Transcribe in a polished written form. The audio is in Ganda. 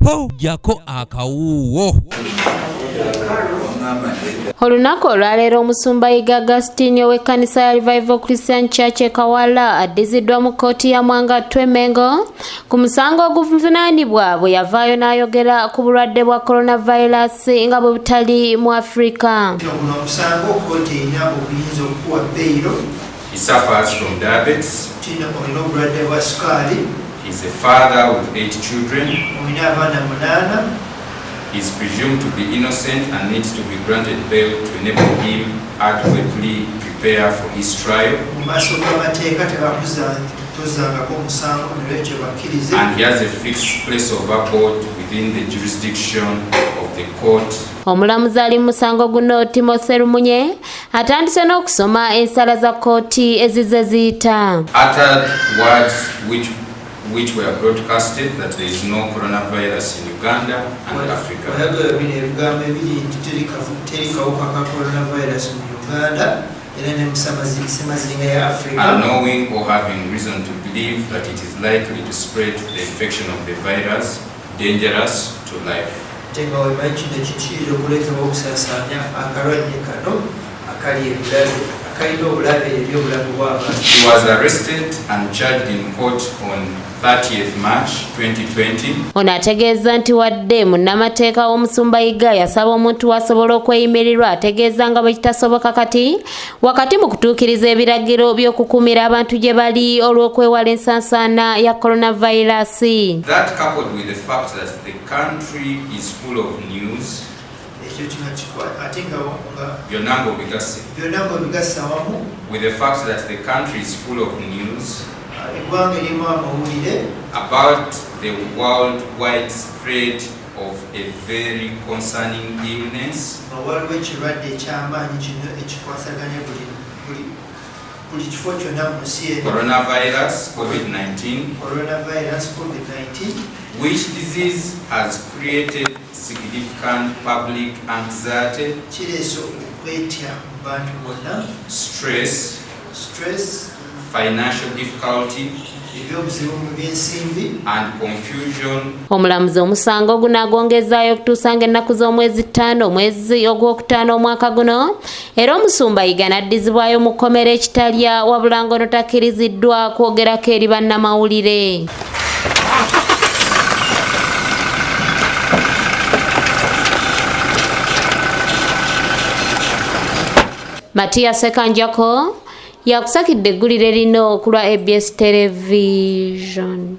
po jako akawuwo. Olunaku olwaleero omusumba Yiga Agustin w'ekkanisa ya Revival Christian Church e Kawala addiziddwa mu kkooti ya Mwangattu Mengo ku musango oguvunaanibwa bwe yavaayo n'ayogera ku bulwadde bwa coronavirus nga bwe butali mu Afrika. He suffers from diabetes. He's a father with 8 children. He is presumed to be innocent and needs to be granted bail to enable him adequately prepare for his trial. And he has a fixed place of abode within the jurisdiction of the court. Omulamuzi ali mu musango guno Timothy Lumunye atandise n'okusoma ensala za kkooti ezize ziyita. Uttered words which were broadcasted that there is no coronavirus in Uganda and Africa. And knowing or having reason to believe that it is likely to spread the infection of the virus, dangerous to life. He was arrested and charged in court on 30th March 2020. Ono ategeeza nti wadde munnamateeka w'omusumba Yiga yasaba omuntu asobola okweyimirirwa ategeeza nga bwe kitasoboka wakati mu kutuukiriza ebiragiro by'okukuumira abantu gye bali olw'okwewala ensaasaana ya coronavirus. That coupled with the fact that the country is full of news. With the fact that the country is full of news about the worldwide spread of a very concerning illness, coronavirus COVID-19, which disease has created significant public anxiety, stress, financial difficulty, and confusion. Omulamuzi omusango guno agongezaayo okutuusa ng'ennaku z'omwezi 5 omwezi ogwokutaano omwaka guno, era omusumba Yiga n'addizibwayo mu kkomera ekitalya wabula ng'ono takkiriziddwa kwogerako eri bannamawulire. Matia Sekanjako yakusakidde eggulire lino ku lwa ABS Television.